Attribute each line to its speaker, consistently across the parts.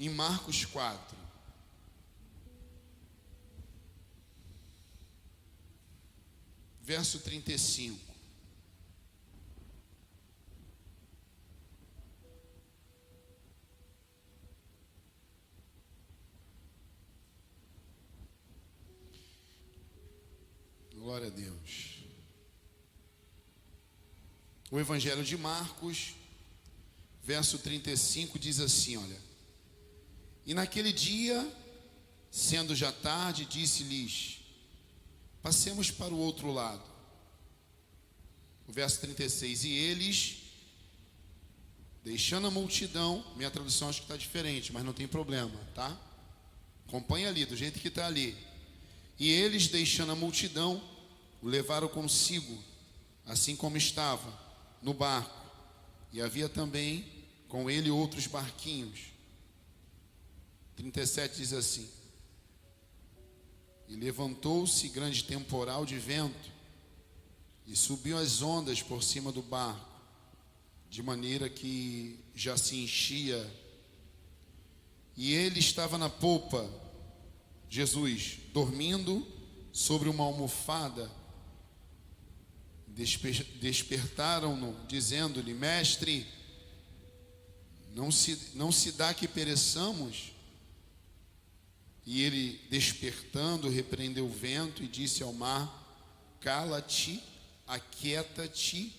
Speaker 1: em Marcos 4. Verso 35. Glória a Deus. O Evangelho de Marcos, verso 35, diz assim, olha: E naquele dia, sendo já tarde, disse-lhes: Passemos para o outro lado. O verso 36, e eles, deixando a multidão, minha tradução acho que está diferente, mas não tem problema, tá? Acompanha ali, do jeito que está ali. E eles, deixando a multidão, o levaram consigo, assim como estava, no barco. E havia também com ele outros barquinhos. 37 diz assim: E levantou-se grande temporal de vento, e subiu as ondas por cima do barco, de maneira que já se enchia. E ele estava na popa, Jesus, dormindo sobre uma almofada. Despertaram-no, dizendo-lhe: Mestre, não se dá que pereçamos? E ele, despertando, repreendeu o vento e disse ao mar: Cala-te, aquieta-te.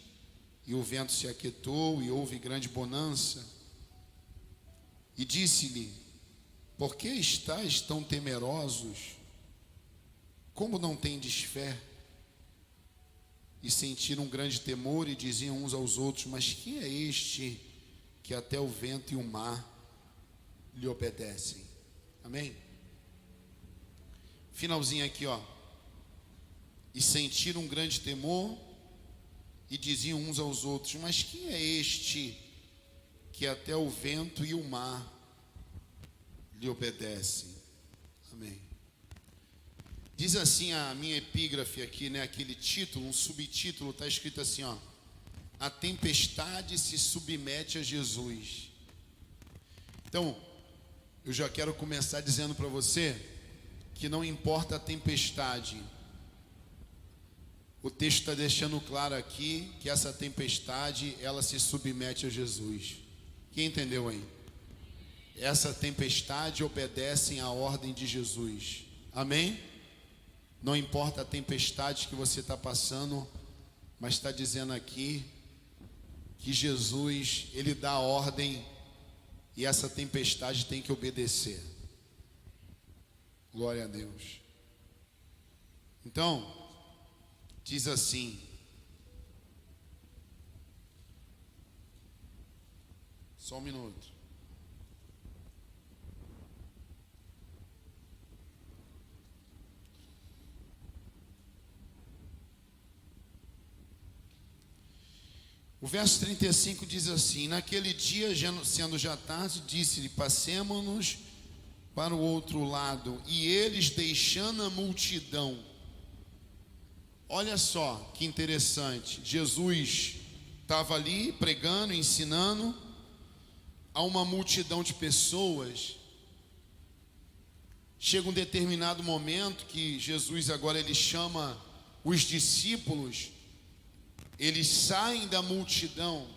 Speaker 1: E o vento se aquietou e houve grande bonança. E disse-lhe: Por que estáis tão temerosos? Como não tendes fé? E sentiram um grande temor e diziam uns aos outros: Mas quem é este que até o vento e o mar lhe obedecem? Amém? Finalzinho aqui, ó. E sentiram um grande temor e diziam uns aos outros: Mas quem é este que até o vento e o mar lhe obedecem? Amém. Diz assim a minha epígrafe aqui, né? Aquele título, um subtítulo, está escrito assim, ó: A tempestade se submete a Jesus. Então, eu já quero começar dizendo para você que não importa a tempestade. O texto está deixando claro aqui que essa tempestade, ela se submete a Jesus. Quem entendeu aí? Essa tempestade obedece à ordem de Jesus. Amém? Não importa a tempestade que você está passando, mas está dizendo aqui que Jesus, Ele dá a ordem e essa tempestade tem que obedecer. Glória a Deus. Então, diz assim: só um minuto. O verso 35 diz assim: Naquele dia, sendo já tarde, disse-lhe: Passemo-nos para o outro lado. E eles, deixando a multidão. Olha só que interessante. Jesus estava ali pregando, ensinando a uma multidão de pessoas. Chega um determinado momento que Jesus agora ele chama os discípulos. Eles saem da multidão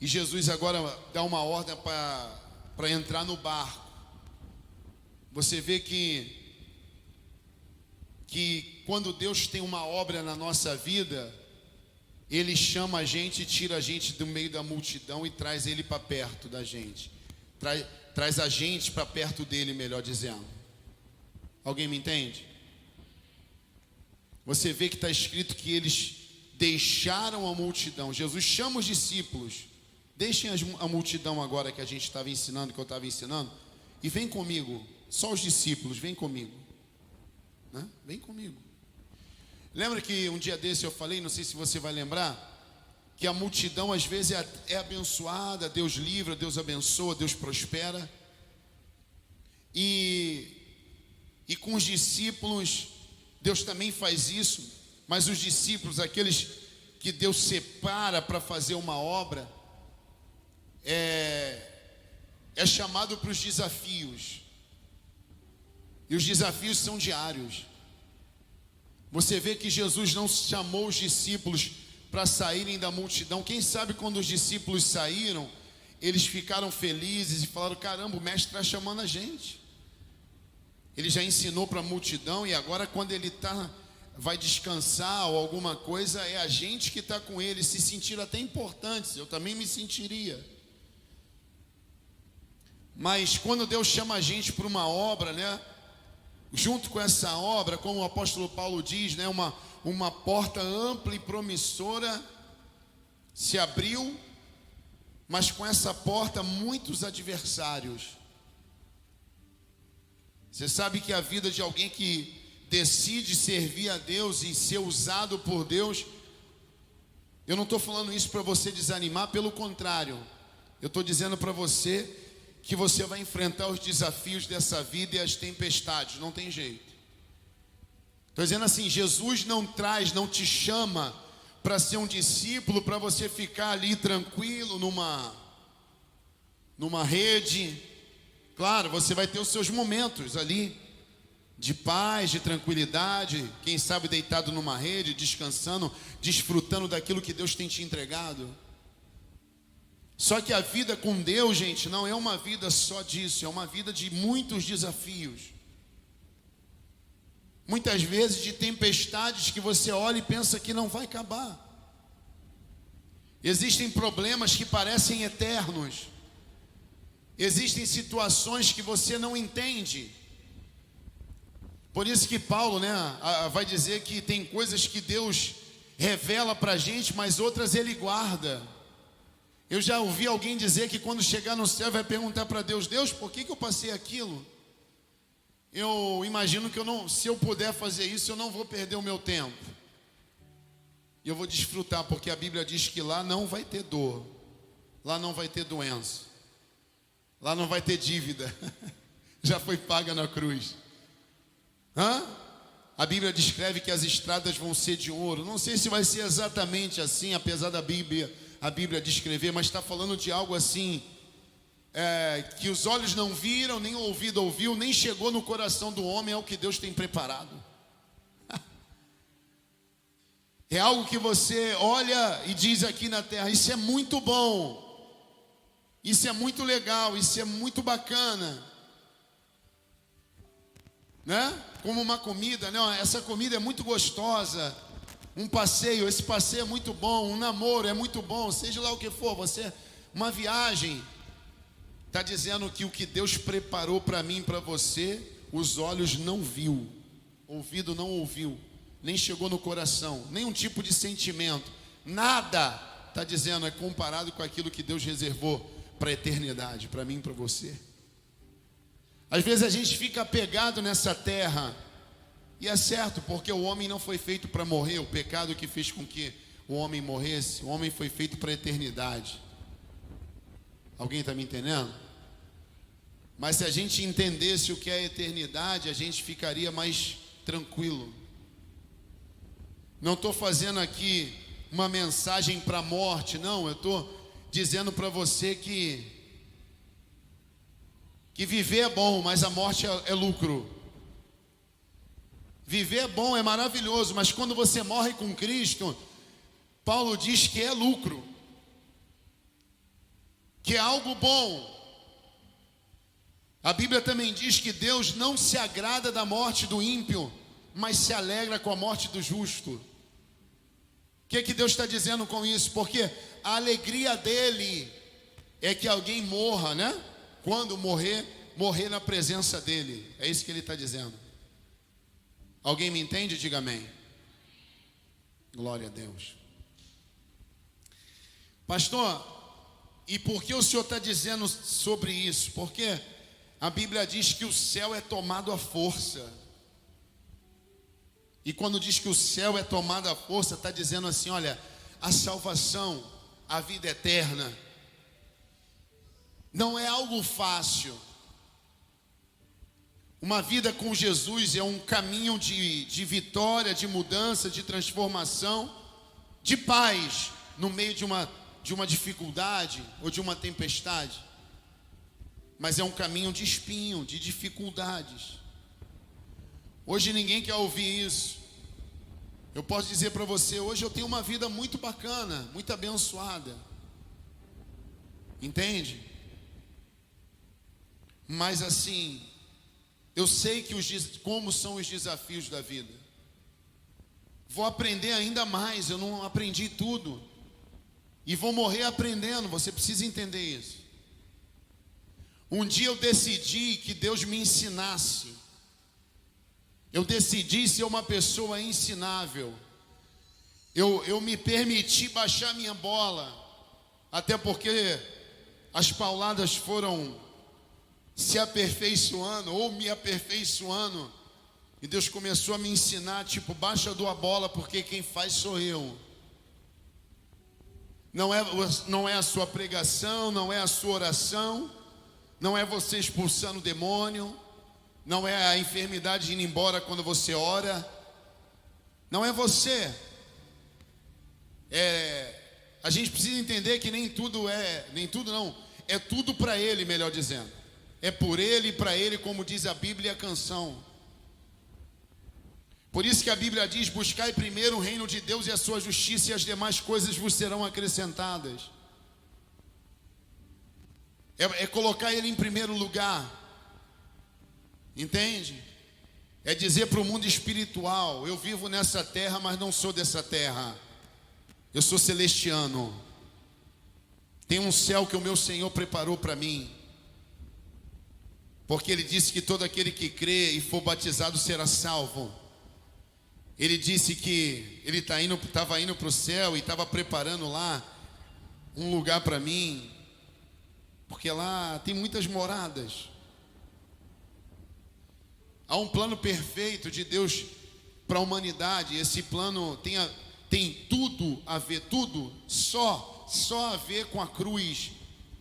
Speaker 1: e Jesus agora dá uma ordem para entrar no barco. Você vê que quando Deus tem uma obra na nossa vida, Ele chama a gente, tira a gente do meio da multidão e traz Ele para perto da gente. Traz a gente para perto dele, melhor dizendo. Alguém me entende? Você vê que está escrito que eles deixaram a multidão. Jesus chama os discípulos: Deixem a multidão agora que a gente estava ensinando, que eu estava ensinando, e vem comigo. Só os discípulos, vem comigo, né? Vem comigo. Lembra que um dia desse eu falei, não sei se você vai lembrar, que a multidão às vezes é abençoada, Deus livra, Deus abençoa, Deus prospera. E com os discípulos, Deus também faz isso. Mas os discípulos, aqueles que Deus separa para fazer uma obra, é é chamado para os desafios. E os desafios são diários. Você vê que Jesus não chamou os discípulos para saírem da multidão. Quem sabe quando os discípulos saíram, eles ficaram felizes e falaram: caramba, o mestre está chamando a gente. Ele já ensinou para a multidão e agora quando ele vai descansar ou alguma coisa, é a gente que está com ele. Se sentiram até importantes, eu também me sentiria. Mas quando Deus chama a gente para uma obra, né? Junto com essa obra, como o apóstolo Paulo diz, né? Uma porta ampla e promissora se abriu, mas com essa porta muitos adversários. Você sabe que a vida de alguém que decide servir a Deus e ser usado por Deus, eu não estou falando isso para você desanimar, pelo contrário, eu estou dizendo para você que você vai enfrentar os desafios dessa vida e as tempestades, não tem jeito. Estou dizendo assim, Jesus não te chama para ser um discípulo, para você ficar ali tranquilo numa rede. Claro, você vai ter os seus momentos ali de paz, de tranquilidade, quem sabe deitado numa rede, descansando, desfrutando daquilo que Deus tem te entregado. Só que a vida com Deus, gente, não é uma vida só disso, é uma vida de muitos desafios. Muitas vezes de tempestades que você olha e pensa que não vai acabar. Existem problemas que parecem eternos. Existem situações que você não entende. Por isso que Paulo, né, vai dizer que tem coisas que Deus revela para a gente, mas outras Ele guarda. Eu já ouvi alguém dizer que quando chegar no céu vai perguntar para Deus: Deus, por que eu passei aquilo? Eu imagino que se eu puder fazer isso, eu não vou perder o meu tempo. E eu vou desfrutar, porque a Bíblia diz que lá não vai ter dor, lá não vai ter doença, lá não vai ter dívida, já foi paga na cruz. A Bíblia descreve que as estradas vão ser de ouro. Não sei se vai ser exatamente assim, apesar da Bíblia descrever, mas está falando de algo assim, que os olhos não viram, nem o ouvido ouviu, nem chegou no coração do homem, é o que Deus tem preparado. É algo que você olha e diz aqui na terra: isso é muito bom, isso é muito legal, isso é muito bacana, né? Como uma comida, não, essa comida é muito gostosa. Um passeio, esse passeio é muito bom. Um namoro é muito bom, seja lá o que for, uma viagem. Está dizendo que o que Deus preparou para mim e para você, os olhos não viu, ouvido não ouviu, nem chegou no coração, nenhum tipo de sentimento, nada, está dizendo, é comparado com aquilo que Deus reservou para a eternidade, para mim e para você. Às vezes a gente fica apegado nessa terra, e é certo, porque o homem não foi feito para morrer. O pecado que fez com que o homem morresse, o homem foi feito para a eternidade. Alguém está me entendendo? Mas se a gente entendesse o que é a eternidade, a gente ficaria mais tranquilo. Não estou fazendo aqui uma mensagem para a morte, não. Eu estou dizendo para você que viver é bom, mas a morte é lucro. Viver é bom, é maravilhoso, mas quando você morre com Cristo, Paulo diz que é lucro, que é algo bom. A Bíblia também diz que Deus não se agrada da morte do ímpio, mas se alegra com a morte do justo. O que Deus está dizendo com isso? Porque a alegria dele é que alguém morra, né? Quando morrer na presença dele. É isso que ele está dizendo. Alguém me entende? Diga amém. Glória a Deus. Pastor, e por que o senhor está dizendo sobre isso? Porque a Bíblia diz que o céu é tomado à força. E quando diz que o céu é tomado à força, está dizendo assim: olha, a salvação, a vida eterna, não é algo fácil. Uma vida com Jesus é um caminho de vitória, de mudança, de transformação, de paz no meio de uma dificuldade ou de uma tempestade. mas é um caminho de espinho, de dificuldades. Hoje ninguém quer ouvir isso. Eu posso dizer para você, hoje eu tenho uma vida muito bacana, muito abençoada. Entende? Mas assim, eu sei como são os desafios da vida. Vou aprender ainda mais, eu não aprendi tudo. E vou morrer aprendendo, você precisa entender isso. Um dia eu decidi que Deus me ensinasse. Eu decidi ser uma pessoa ensinável. Eu me permiti baixar minha bola. Até porque as pauladas foram se aperfeiçoando ou me aperfeiçoando. E Deus começou a me ensinar, tipo, baixa a tua bola, porque quem faz sou eu. Não é a sua pregação, não é a sua oração, não é você expulsando o demônio, não é a enfermidade indo embora quando você ora, não é você. A gente precisa entender que nem tudo não, é tudo para Ele, melhor dizendo. É por Ele e para Ele, como diz a Bíblia e a canção. Por isso que a Bíblia diz, buscai primeiro o reino de Deus e a sua justiça, e as demais coisas vos serão acrescentadas. É colocar Ele em primeiro lugar. Entende? É dizer para o mundo espiritual, eu vivo nessa terra, mas não sou dessa terra. Eu sou celestiano. Tem um céu que o meu Senhor preparou para mim. Porque Ele disse que todo aquele que crê e for batizado será salvo. Ele disse que Ele estava indo para o céu e estava preparando lá um lugar para mim. Porque lá tem muitas moradas. Há um plano perfeito de Deus para a humanidade. Esse plano tem tudo a ver, só a ver com a cruz,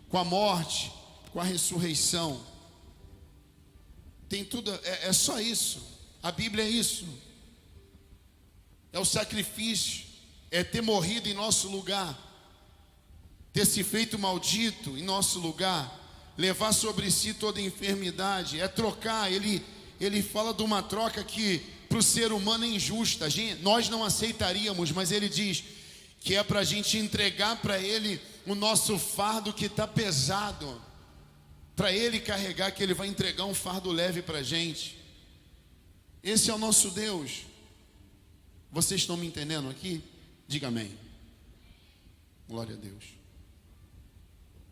Speaker 1: com a morte, com a ressurreição. Tem tudo, é só isso. A Bíblia é isso. É o sacrifício, é ter morrido em nosso lugar, ter se feito maldito em nosso lugar, levar sobre si toda a enfermidade, é trocar. Ele fala de uma troca que para o ser humano é injusta. Nós não aceitaríamos, mas Ele diz que é para a gente entregar para Ele o nosso fardo que está pesado, para Ele carregar, que Ele vai entregar um fardo leve para a gente. Esse é o nosso Deus. Vocês estão me entendendo aqui? Diga amém. Glória a Deus.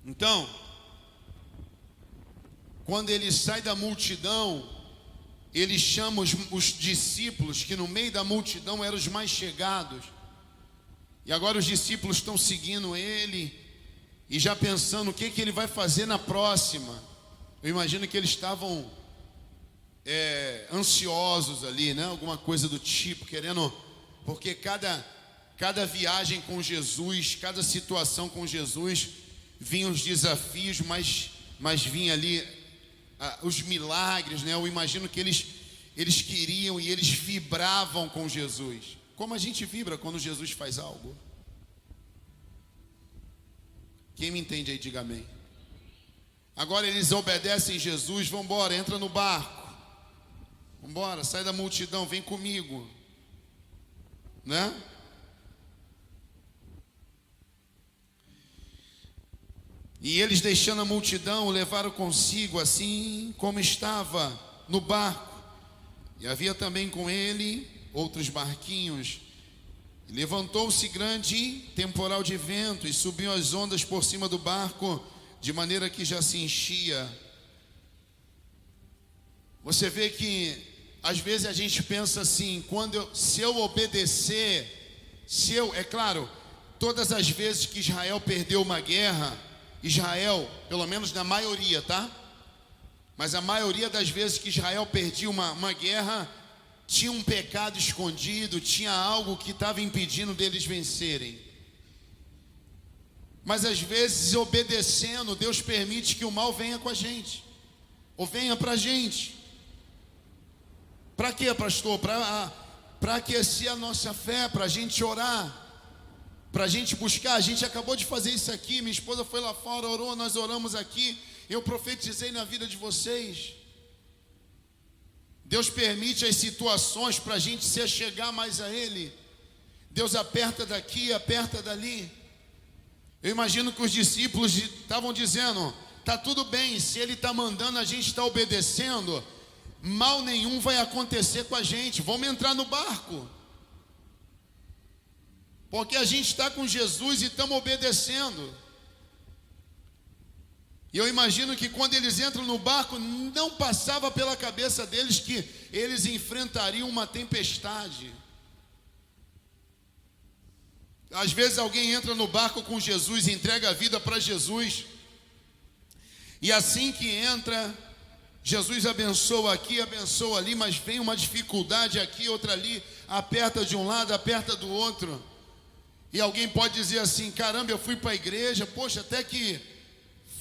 Speaker 1: Então, quando Ele sai da multidão, Ele chama os discípulos, que no meio da multidão eram os mais chegados. E agora os discípulos estão seguindo Ele e já pensando o que Ele vai fazer na próxima. Eu imagino que eles estavam ansiosos ali, né? Alguma coisa do tipo, querendo... Porque cada viagem com Jesus, cada situação com Jesus, vinham os desafios, mas vinha ali os milagres, né? Eu imagino que eles queriam e eles vibravam com Jesus. Como a gente vibra quando Jesus faz algo? Quem me entende aí, diga amém. Agora eles obedecem Jesus, vão embora, entra no barco. Vamos embora, sai da multidão, vem comigo. Né? E eles, deixando a multidão, o levaram consigo, assim como estava no barco. E havia também com ele outros barquinhos. E levantou-se grande temporal de vento, e subiu as ondas por cima do barco, de maneira que já se enchia. Você vê que às vezes a gente pensa assim, se eu obedecer, é claro, todas as vezes que Israel perdeu uma guerra, Israel, pelo menos na maioria, tá? Mas a maioria das vezes que Israel perdia uma guerra, tinha um pecado escondido, tinha algo que estava impedindo deles vencerem. Mas às vezes, obedecendo, Deus permite que o mal venha com a gente, ou venha para a gente. Para quê, pastor? Para aquecer a nossa fé, para a gente orar, para a gente buscar. A gente acabou de fazer isso aqui, minha esposa foi lá fora, orou, nós oramos aqui, eu profetizei na vida de vocês. Deus permite as situações para a gente se achegar mais a Ele. Deus aperta daqui, aperta dali. Eu imagino que os discípulos estavam dizendo: está tudo bem, se Ele está mandando, a gente está obedecendo, mal nenhum vai acontecer com a gente, vamos entrar no barco, porque a gente está com Jesus e estamos obedecendo. E eu imagino que quando eles entram no barco, não passava pela cabeça deles que eles enfrentariam uma tempestade. Às vezes alguém entra no barco com Jesus, entrega a vida para Jesus, e assim que entra, Jesus abençoa aqui, abençoa ali, mas vem uma dificuldade aqui, outra ali, aperta de um lado, aperta do outro. E alguém pode dizer assim: caramba, eu fui para a igreja, poxa, até que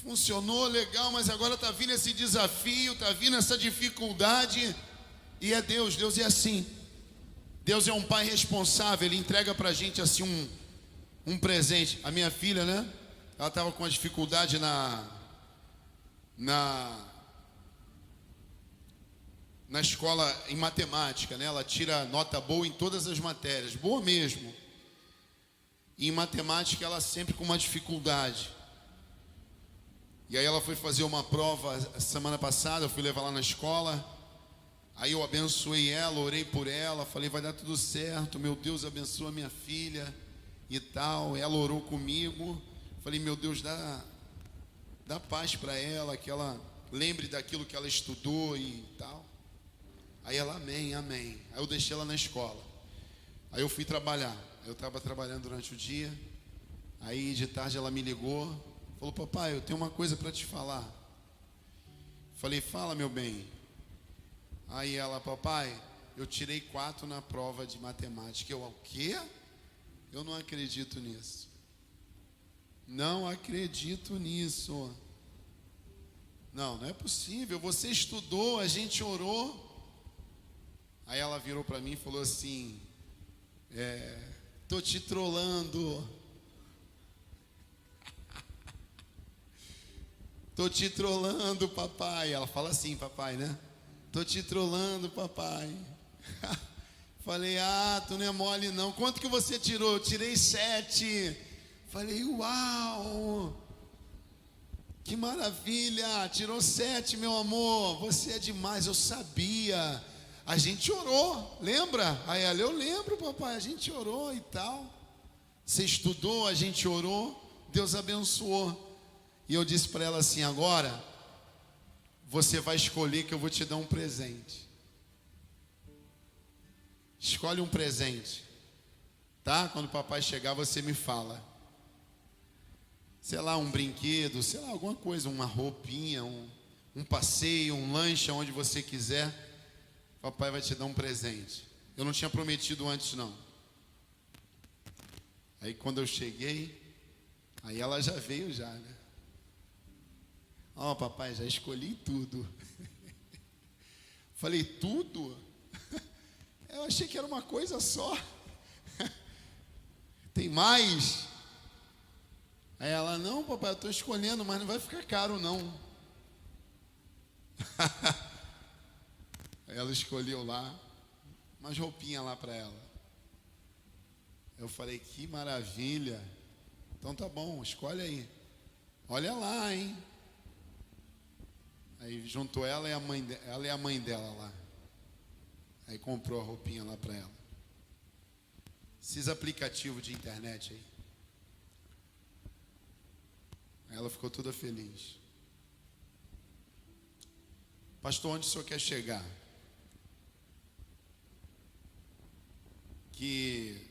Speaker 1: funcionou legal, mas agora está vindo esse desafio, está vindo essa dificuldade. E é Deus, Deus é assim. Deus é um pai responsável, Ele entrega para a gente assim um presente. A minha filha, né? Ela estava com uma dificuldade na escola em matemática, né? Ela tira nota boa em todas as matérias, boa mesmo. E em matemática ela sempre com uma dificuldade. E aí ela foi fazer uma prova semana passada, eu fui levar lá na escola. Aí eu abençoei ela, orei por ela, falei: vai dar tudo certo, meu Deus, abençoa minha filha e tal. Ela orou comigo, falei: meu Deus, dá paz para ela, que ela lembre daquilo que ela estudou e tal. Aí ela: amém, amém. Aí eu deixei ela na escola. Aí eu fui trabalhar, eu estava trabalhando durante o dia. Aí de tarde ela me ligou, falou: papai, eu tenho uma coisa para te falar. Falei: fala, meu bem. Aí ela: papai, eu tirei 4 na prova de matemática. Eu: o quê? Eu não acredito nisso. Não acredito nisso. Não é possível, você estudou, a gente orou. Aí ela virou para mim e falou assim: tô te trolando. Tô te trolando, papai. Ela fala assim, papai, né? Tô te trolando, papai. Falei: ah, tu não é mole não. Quanto que você tirou? Eu tirei 7. Falei: uau, que maravilha, tirou 7, meu amor, você é demais. Eu sabia, a gente orou, lembra? Aí ela: eu lembro, papai, a gente orou e tal. Você estudou, a gente orou, Deus abençoou. E eu disse para ela assim: agora você vai escolher, que eu vou te dar um presente. Escolhe um presente, tá? Quando o papai chegar, você me fala. Sei lá, um brinquedo, sei lá, alguma coisa, uma roupinha, um passeio, um lanche, onde você quiser. Papai vai te dar um presente. Eu não tinha prometido antes, não. Aí quando eu cheguei, aí ela já veio já, né? Ó, papai, já escolhi tudo. Falei: tudo? Eu achei que era uma coisa só. Tem mais? Aí ela: não, papai, eu estou escolhendo, mas não vai ficar caro não. Aí ela escolheu lá umas roupinhas lá para ela. Eu falei: que maravilha. Então tá bom, escolhe aí. Olha lá, hein? Aí juntou ela e a mãe dela lá. Aí comprou a roupinha lá para ela. Esses aplicativos de internet aí. Aí ela ficou toda feliz. Pastor, onde o senhor quer chegar? Que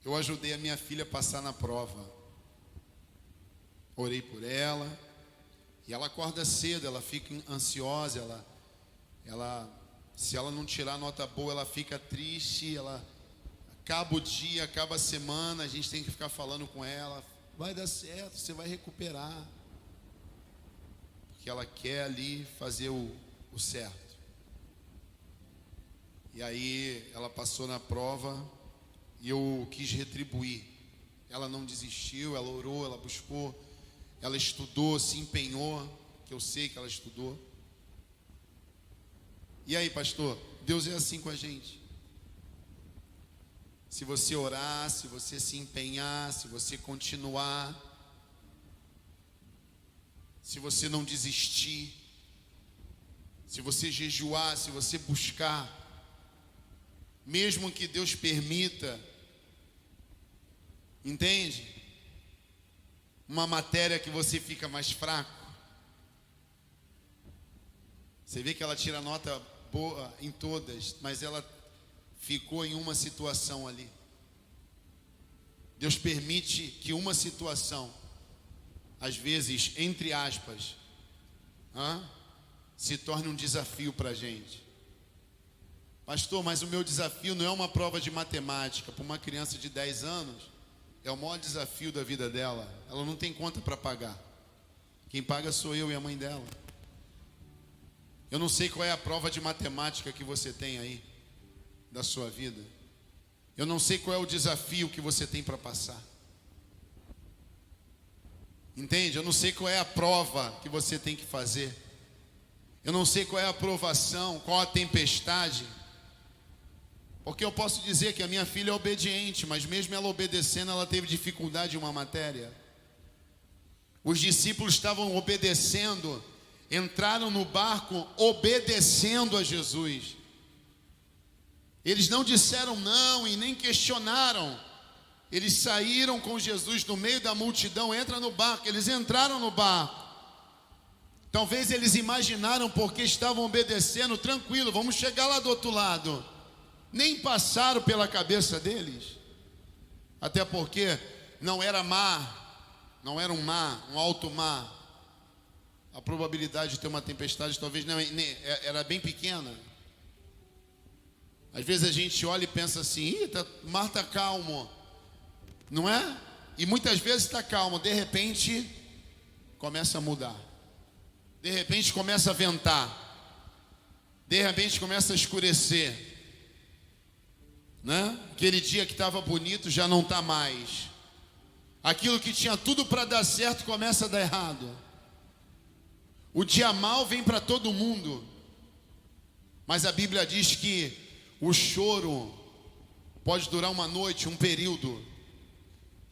Speaker 1: eu ajudei a minha filha a passar na prova. Orei por ela. E ela acorda cedo, ela fica ansiosa, se ela não tirar nota boa, ela fica triste, ela acaba o dia, acaba a semana, a gente tem que ficar falando com ela: vai dar certo, você vai recuperar. Porque ela quer ali fazer o certo. E aí ela passou na prova e eu quis retribuir. Ela não desistiu, ela orou, ela buscou, ela estudou, se empenhou. porque eu sei que ela estudou. E aí, pastor, Deus é assim com a gente. Se você orar, se você se empenhar, se você continuar, se você não desistir, se você jejuar, se você buscar, mesmo que Deus permita, entende? Uma matéria que você fica mais fraco. Você vê que ela tira nota boa em todas, mas ela ficou em uma situação ali. Deus permite que uma situação, às vezes, entre aspas, se torne um desafio para a gente. Pastor, mas o meu desafio não é uma prova de matemática. Para uma criança de 10 anos, é o maior desafio da vida dela. Ela não tem conta para pagar. Quem paga sou eu e a mãe dela. Eu não sei qual é a prova de matemática que você tem aí, da sua vida. Eu não sei qual é o desafio que você tem para passar. Entende? Eu não sei qual é a prova que você tem que fazer. Eu não sei qual é a provação, qual a tempestade. Porque eu posso dizer que a minha filha é obediente, mas mesmo ela obedecendo, ela teve dificuldade em uma matéria. Os discípulos estavam obedecendo, entraram no barco obedecendo a Jesus. Eles não disseram não e nem questionaram. Eles saíram com Jesus no meio da multidão, entra no barco, eles entraram no barco. Talvez eles imaginaram, porque estavam obedecendo, tranquilo, vamos chegar lá do outro lado. Nem passaram pela cabeça deles. Até porque não era mar, não era um mar, um alto mar. A probabilidade de ter uma tempestade talvez era bem pequena. Às vezes a gente olha e pensa assim, o mar está calmo, não é? E muitas vezes está calmo, de repente começa a mudar. De repente começa a ventar. De repente começa a escurecer. Né? Aquele dia que estava bonito já não está mais. Aquilo que tinha tudo para dar certo começa a dar errado. O dia mau vem para todo mundo. Mas a Bíblia diz que o choro pode durar uma noite, um período,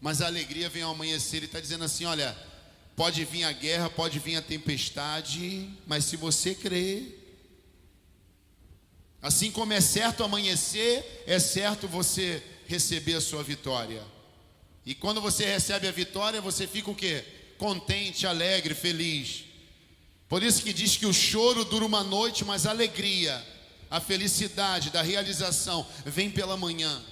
Speaker 1: mas a alegria vem ao amanhecer. Ele está dizendo assim, olha, pode vir a guerra, pode vir a tempestade, mas se você crer, assim como é certo amanhecer, é certo você receber a sua vitória. E quando você recebe a vitória, você fica o quê? Contente, alegre, feliz. Por isso que diz que o choro dura uma noite, mas a alegria, a felicidade da realização vem pela manhã.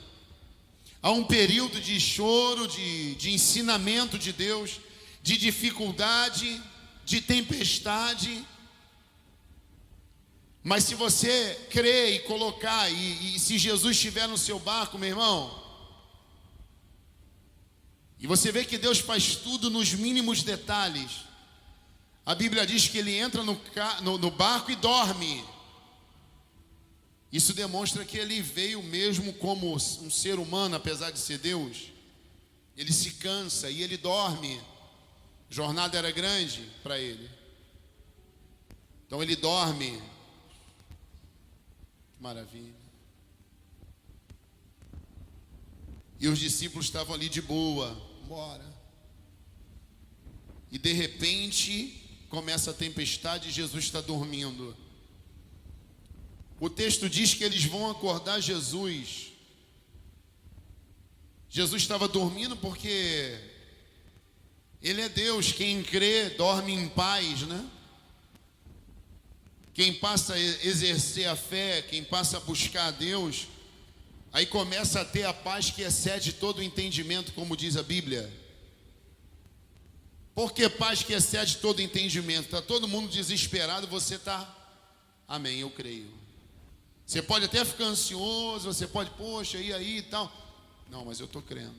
Speaker 1: Há um período de choro, de ensinamento de Deus, de dificuldade, de tempestade. Mas se você crer e colocar, e se Jesus estiver no seu barco, meu irmão, e você vê que Deus faz tudo nos mínimos detalhes. A Bíblia diz que ele entra no barco e dorme. Isso demonstra que ele veio mesmo como um ser humano, apesar de ser Deus. Ele se cansa e ele dorme. A jornada era grande para ele. Então ele dorme. Maravilha. E os discípulos estavam ali de boa. Bora. E de repente começa a tempestade e Jesus está dormindo. O texto diz que eles vão acordar Jesus. Jesus estava dormindo porque Ele é Deus. Quem crê dorme em paz, né? Quem passa a exercer a fé, quem passa a buscar a Deus, aí começa a ter a paz que excede todo o entendimento, como diz a Bíblia. Por que paz que excede todo o entendimento? Está todo mundo desesperado, você está, amém, eu creio. Você pode até ficar ansioso, você pode, poxa, e aí e tal. Não, mas eu estou crendo.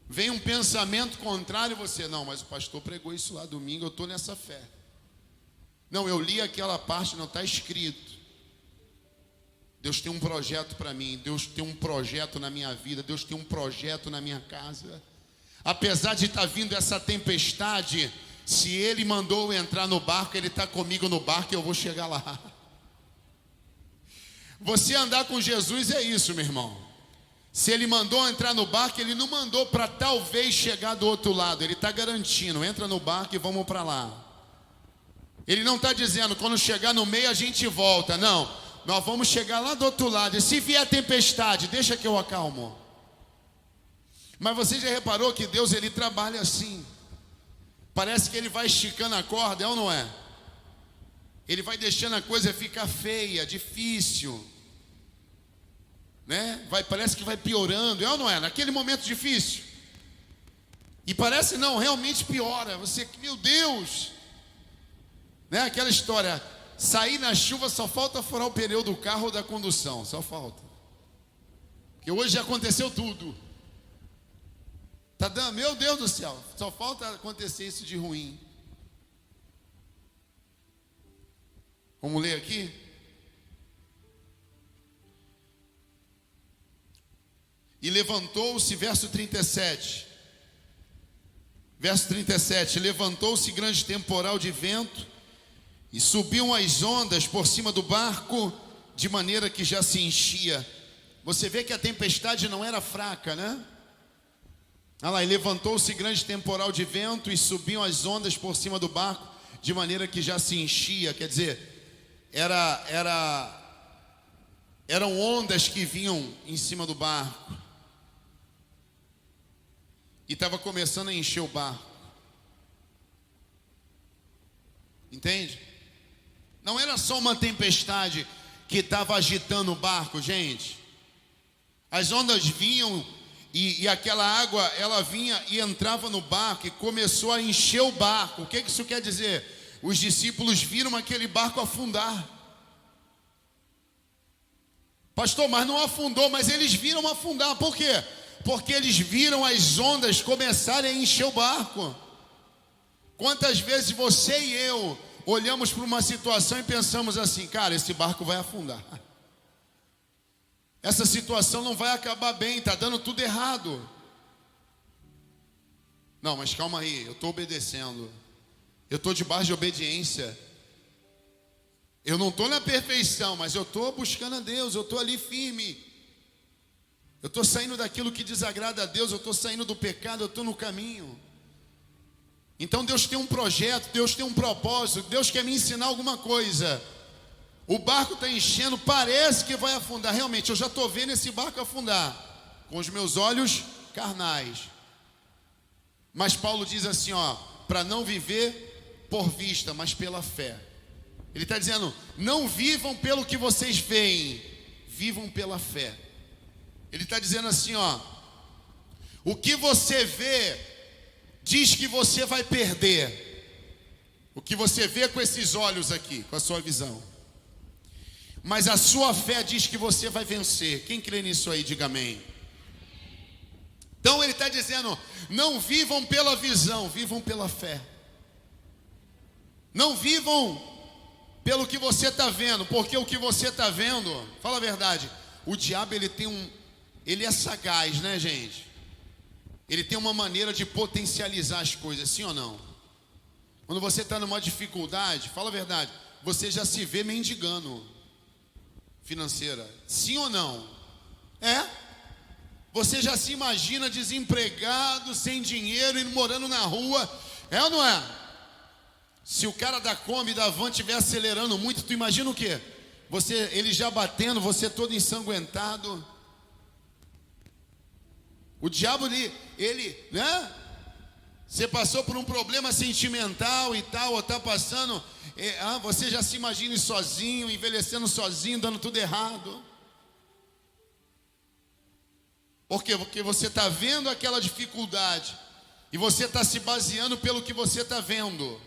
Speaker 1: Vem um pensamento contrário, você, não, mas o pastor pregou isso lá domingo, eu estou nessa fé. Não, eu li aquela parte, não está escrito. Deus tem um projeto para mim, Deus tem um projeto na minha vida, Deus tem um projeto na minha casa. Apesar de estar vindo essa tempestade, Se ele mandou eu entrar no barco, ele está comigo no barco e eu vou chegar lá. Você andar com Jesus é isso, meu irmão. Se ele mandou entrar no barco, ele não mandou para talvez chegar do outro lado. Ele está garantindo, entra no barco e vamos para lá. Ele não está dizendo, quando chegar no meio a gente volta. Não, nós vamos chegar lá do outro lado. E se vier tempestade, deixa que eu acalmo. Mas você já reparou que Deus, ele trabalha assim. Parece que ele vai esticando a corda, é ou não é? Ele vai deixando a coisa ficar feia, difícil, né? Parece que vai piorando, é ou não é? Naquele momento difícil. E parece não, realmente piora. Você, meu Deus, né? Aquela história, sair na chuva só falta furar o pneu do carro ou da condução, só falta. Porque hoje já aconteceu tudo. Tá dando, meu Deus do céu, só falta acontecer isso de ruim. Vamos ler aqui? E levantou-se, verso 37. Verso 37, levantou-se grande temporal de vento, e subiam as ondas por cima do barco, de maneira que já se enchia. Você vê que a tempestade não era fraca, né? Olha lá, e levantou-se grande temporal de vento, e subiam as ondas por cima do barco, de maneira que já se enchia. Quer dizer, eram ondas que vinham em cima do barco. E estava começando a encher o barco. Entende? Não era só uma tempestade que estava agitando o barco, gente. As ondas vinham e aquela água, ela vinha e entrava no barco e começou a encher o barco. O que isso quer dizer? Os discípulos viram aquele barco afundar. Pastor, mas não afundou, mas eles viram afundar. Por quê? Porque eles viram as ondas começarem a encher o barco. Quantas vezes você e eu olhamos para uma situação e pensamos assim, cara, esse barco vai afundar. Essa situação não vai acabar bem, está dando tudo errado. Não, mas calma aí, eu estou obedecendo. Eu estou debaixo de obediência. Eu não estou na perfeição, mas eu estou buscando a Deus, eu estou ali firme. Eu estou saindo daquilo que desagrada a Deus, eu estou saindo do pecado, eu estou no caminho. Então Deus tem um projeto, Deus tem um propósito, Deus quer me ensinar alguma coisa. O barco está enchendo, parece que vai afundar. Realmente, eu já estou vendo esse barco afundar com os meus olhos carnais. Mas Paulo diz assim, ó, para não viver por vista, mas pela fé. Ele está dizendo, não vivam pelo que vocês veem, vivam pela fé. Ele está dizendo assim, ó, o que você vê diz que você vai perder. O que você vê com esses olhos aqui, com a sua visão. Mas a sua fé diz que você vai vencer. Quem crê nisso aí, diga amém. Então ele está dizendo, não vivam pela visão, vivam pela fé. Não vivam pelo que você está vendo, porque o que você está vendo, fala a verdade, o diabo ele é sagaz, né, gente? Ele tem uma maneira de potencializar as coisas, sim ou não? Quando você está numa dificuldade, fala a verdade, você já se vê mendigando financeira, sim ou não? É? Você já se imagina desempregado, sem dinheiro e morando na rua, é ou não é? Se o cara da Kombi e da Van estiver acelerando muito, tu imagina o quê? Ele já batendo, você todo ensanguentado. O diabo, ele, né? Você passou por um problema sentimental e tal, ou está passando, você já se imagina sozinho, envelhecendo sozinho, dando tudo errado. Por quê? Porque você está vendo aquela dificuldade, e você está se baseando pelo que você está vendo.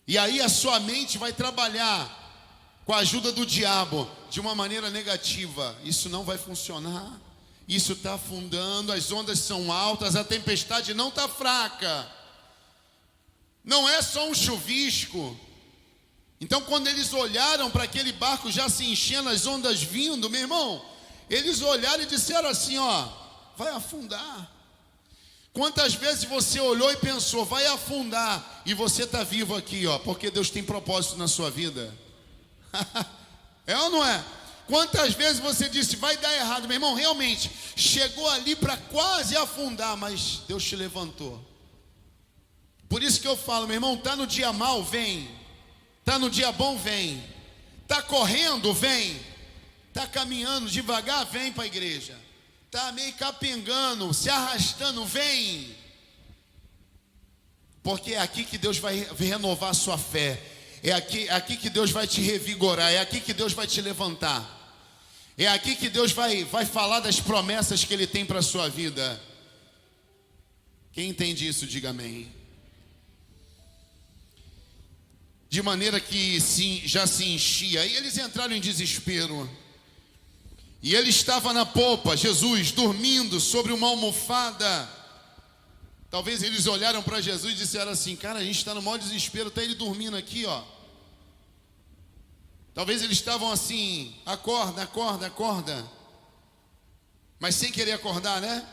Speaker 1: E aí a sua mente vai trabalhar com a ajuda do diabo de uma maneira negativa. Isso não vai funcionar. Isso está afundando, as ondas são altas, a tempestade não está fraca. Não é só um chuvisco. Então quando eles olharam para aquele barco já se enchendo, as ondas vindo, meu irmão, eles olharam e disseram assim, ó, vai afundar. Quantas vezes você olhou e pensou, vai afundar, e você está vivo aqui, ó, porque Deus tem propósito na sua vida? É ou não é? Quantas vezes você disse, vai dar errado, meu irmão, realmente, chegou ali para quase afundar, mas Deus te levantou. Por isso que eu falo, meu irmão, está no dia mal, vem. Está no dia bom, vem. Está correndo, vem. Está caminhando devagar, vem para a igreja. Está meio capengando, se arrastando, vem. Porque é aqui que Deus vai renovar a sua fé. É aqui que Deus vai te revigorar. É aqui que Deus vai te levantar. É aqui que Deus vai falar das promessas que Ele tem para a sua vida. Quem entende isso, diga amém. De maneira que já se enchia. E eles entraram em desespero. E ele estava na popa, Jesus, dormindo sobre uma almofada. Talvez eles olharam para Jesus e disseram assim, cara, a gente está no maior desespero, está ele dormindo aqui, ó. Talvez eles estavam assim, acorda, acorda, acorda. Mas sem querer acordar, né?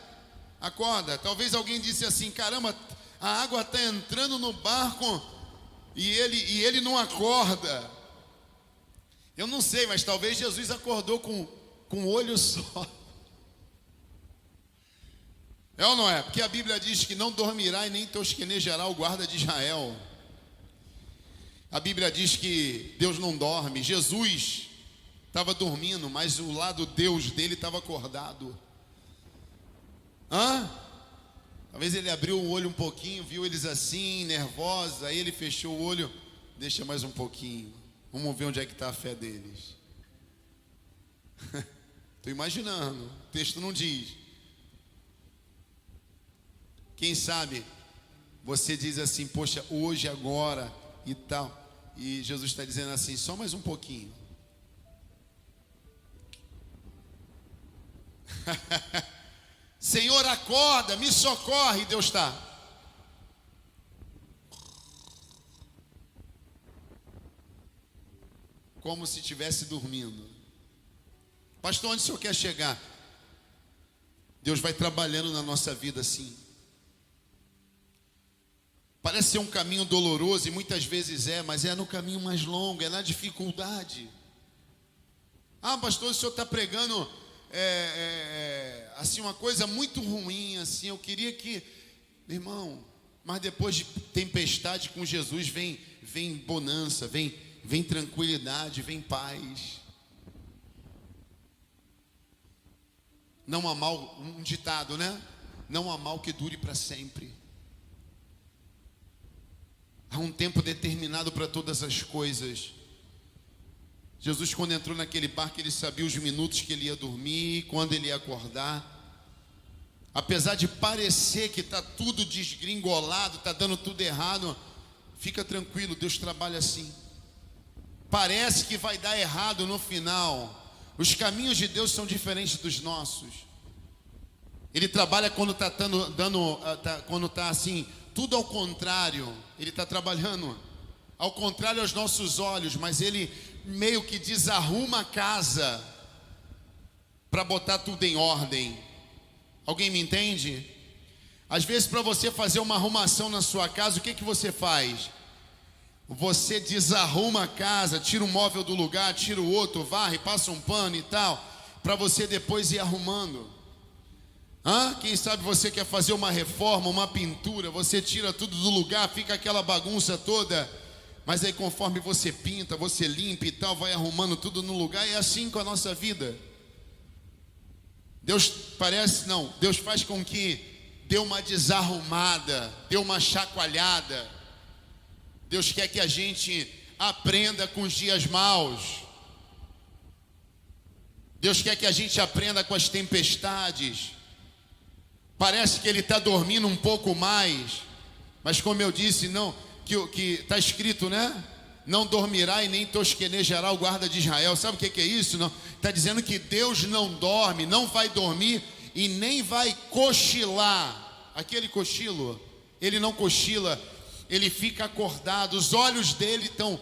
Speaker 1: Acorda. Talvez alguém disse assim, caramba, a água está entrando no barco e ele não acorda. Eu não sei, mas talvez Jesus acordou com um olho só. É ou não é? Porque a Bíblia diz que não dormirá e nem tosquenejará o guarda de Israel. A Bíblia diz que Deus não dorme. Jesus estava dormindo, mas o lado Deus dele estava acordado. Talvez ele abriu o olho um pouquinho, viu eles assim, nervosos, aí ele fechou o olho, deixa mais um pouquinho, vamos ver onde é que está a fé deles. Estou imaginando, o texto não diz. Quem sabe você diz assim, poxa, hoje, agora e tal, e Jesus está dizendo assim, só mais um pouquinho. Senhor, acorda, me socorre. Deus está. Como se estivesse dormindo. Pastor, onde o senhor quer chegar? Deus vai trabalhando na nossa vida assim. Parece ser um caminho doloroso e muitas vezes mas é no caminho mais longo, é na dificuldade. Pastor, o senhor está pregando assim uma coisa muito ruim, assim, eu queria que, irmão, mas depois de tempestade com Jesus vem bonança, vem tranquilidade, vem paz. Não há mal, um ditado, né? Não há mal que dure para sempre. Há um tempo determinado para todas as coisas. Jesus, quando entrou naquele barco, ele sabia os minutos que ele ia dormir, quando ele ia acordar. Apesar de parecer que está tudo desgringolado, está dando tudo errado, fica tranquilo, Deus trabalha assim. Parece que vai dar errado no final. Os caminhos de Deus são diferentes dos nossos. Ele trabalha quando está quando está assim, tudo ao contrário. Ele está trabalhando ao contrário aos nossos olhos, mas ele meio que desarruma a casa para botar tudo em ordem. Alguém me entende? Às vezes, para você fazer uma arrumação na sua casa, o que você faz? Você desarruma a casa, tira um móvel do lugar, tira o outro, varre, passa um pano e tal, para você depois ir arrumando. Quem sabe você quer fazer uma reforma, uma pintura, você tira tudo do lugar, fica aquela bagunça toda, mas aí conforme você pinta, você limpa e tal, vai arrumando tudo no lugar. É assim com a nossa vida. Deus faz com que dê uma desarrumada, dê uma chacoalhada. Deus quer que a gente aprenda com os dias maus. Deus quer que a gente aprenda com as tempestades. Parece que ele está dormindo um pouco mais, mas como eu disse, não, que está escrito, né? Não dormirá e nem tosquenejará o guarda de Israel. Sabe o que é isso? Está dizendo que Deus não dorme, não vai dormir e nem vai cochilar. Aquele cochilo, ele não cochila, ele fica acordado. Os olhos dele estão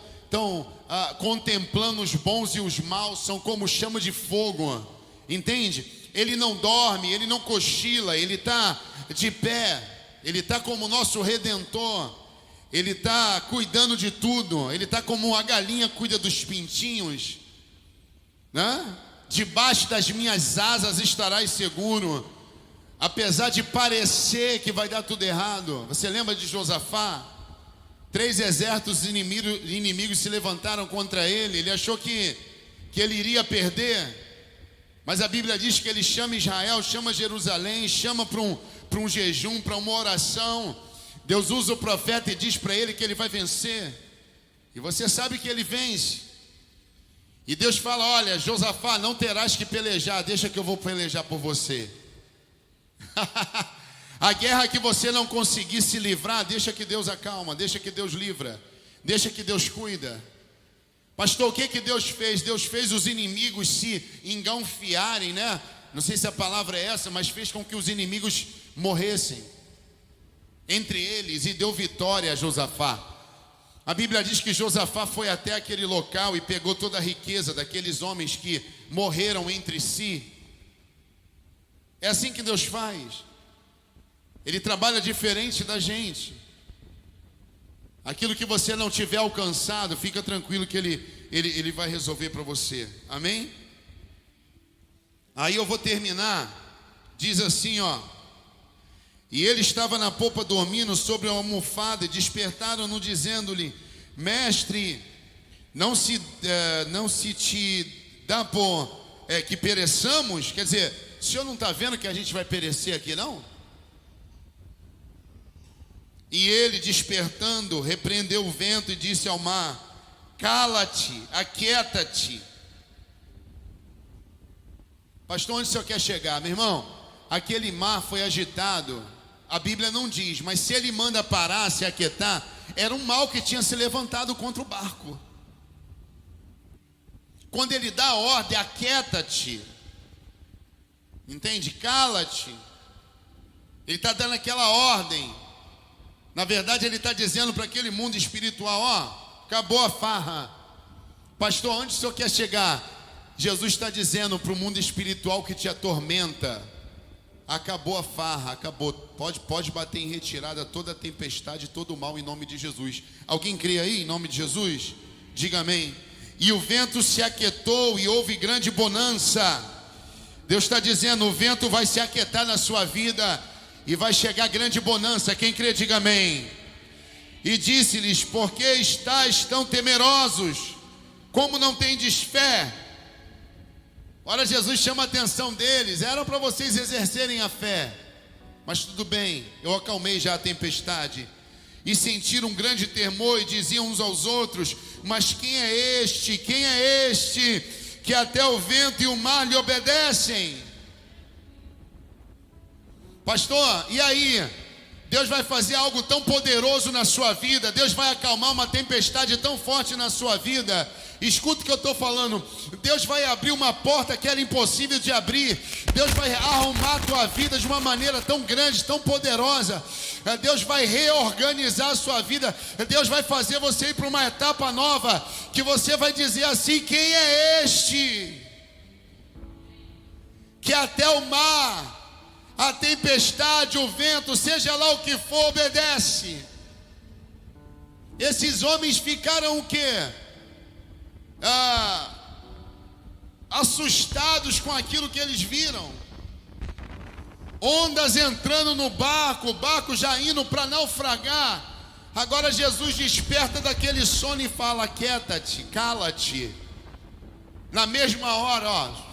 Speaker 1: contemplando os bons e os maus, são como chama de fogo, entende? Ele não dorme, ele não cochila, ele está de pé, Ele está como nosso Redentor, Ele está cuidando de tudo, Ele está como a galinha cuida dos pintinhos, né? Debaixo das minhas asas estarás seguro, apesar de parecer que vai dar tudo errado. Você lembra de Josafá? 3 exércitos inimigos se levantaram contra ele. Ele achou que ele iria perder, mas a Bíblia diz que ele chama Israel, chama Jerusalém, chama para um jejum, para uma oração. Deus usa o profeta e diz para ele que ele vai vencer, e você sabe que ele vence. E Deus fala: olha, Josafá, não terás que pelejar, deixa que eu vou pelejar por você. A guerra que você não conseguir se livrar, deixa que Deus acalma, deixa que Deus livra, deixa que Deus cuida. Pastor, o que Deus fez? Deus fez os inimigos se enganfiarem, né? Não sei se a palavra é essa, mas fez com que os inimigos morressem entre eles e deu vitória a Josafá. A Bíblia diz que Josafá foi até aquele local e pegou toda a riqueza daqueles homens que morreram entre si. É assim que Deus faz. Ele trabalha diferente da gente. Aquilo que você não tiver alcançado, fica tranquilo que ele vai resolver para você. Amém? Aí eu vou terminar. Diz assim, ó: e ele estava na popa dormindo sobre uma almofada, e despertaram-no dizendo-lhe: mestre, não se te dá por que pereçamos? Quer dizer, o senhor não está vendo que a gente vai perecer aqui, não? E ele, despertando, repreendeu o vento e disse ao mar: cala-te, aquieta-te. Pastor, onde o senhor quer chegar? Meu irmão, aquele mar foi agitado. A Bíblia não diz, mas se ele manda parar, se aquietar, era um mal que tinha se levantado contra o barco. Quando ele dá a ordem, aquieta-te, entende? Cala-te. Ele está dando aquela ordem. Na verdade, ele está dizendo para aquele mundo espiritual: ó, acabou a farra. Pastor, onde o senhor quer chegar? Jesus está dizendo para o mundo espiritual que te atormenta: acabou a farra, acabou. Pode bater em retirada toda a tempestade, todo o mal, em nome de Jesus. Alguém crê aí, em nome de Jesus? Diga amém. E o vento se aquietou e houve grande bonança. Deus está dizendo: o vento vai se aquietar na sua vida e vai chegar grande bonança. Quem crê, diga amém. E disse-lhes: por que estáis tão temerosos? Como não tendes fé? Ora, Jesus chama a atenção deles. Era para vocês exercerem a fé, mas tudo bem, eu acalmei já a tempestade. E sentiram um grande temor e diziam uns aos outros: mas quem é este? Quem é este que até o vento e o mar lhe obedecem? Pastor, e aí? Deus vai fazer algo tão poderoso na sua vida, Deus vai acalmar uma tempestade tão forte na sua vida. Escuta o que eu estou falando. Deus vai abrir uma porta que era impossível de abrir. Deus vai arrumar a tua vida de uma maneira tão grande, tão poderosa. Deus vai reorganizar a sua vida. Deus vai fazer você ir para uma etapa nova, que você vai dizer assim: quem é este que até o mar, a tempestade, o vento, seja lá o que for, obedece? Esses homens ficaram o quê? Assustados com aquilo que eles viram. Ondas entrando no barco, o barco já indo para naufragar. Agora Jesus desperta daquele sono e fala: aquieta-te, cala-te. Na mesma hora, ó.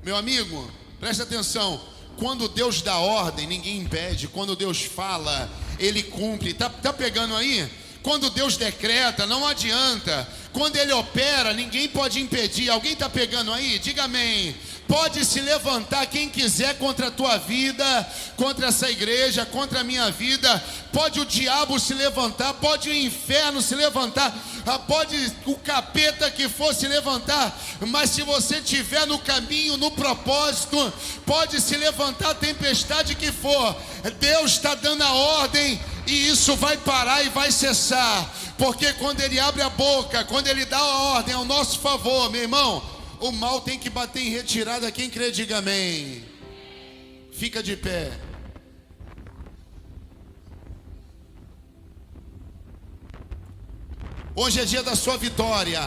Speaker 1: Meu amigo, presta atenção. Quando Deus dá ordem, ninguém impede. Quando Deus fala, Ele cumpre. Tá pegando aí? Quando Deus decreta, não adianta. Quando Ele opera, ninguém pode impedir. Alguém está pegando aí? Diga amém. Pode se levantar quem quiser contra a tua vida, contra essa igreja, contra a minha vida. Pode o diabo se levantar, pode o inferno se levantar, pode o capeta que for se levantar. Mas se você estiver no caminho, no propósito, pode se levantar a tempestade que for. Deus está dando a ordem e isso vai parar e vai cessar. Porque quando Ele abre a boca, quando Ele dá a ordem ao nosso favor, meu irmão, o mal tem que bater em retirada. Quem crê, diga amém. Fica de pé. Hoje é dia da sua vitória.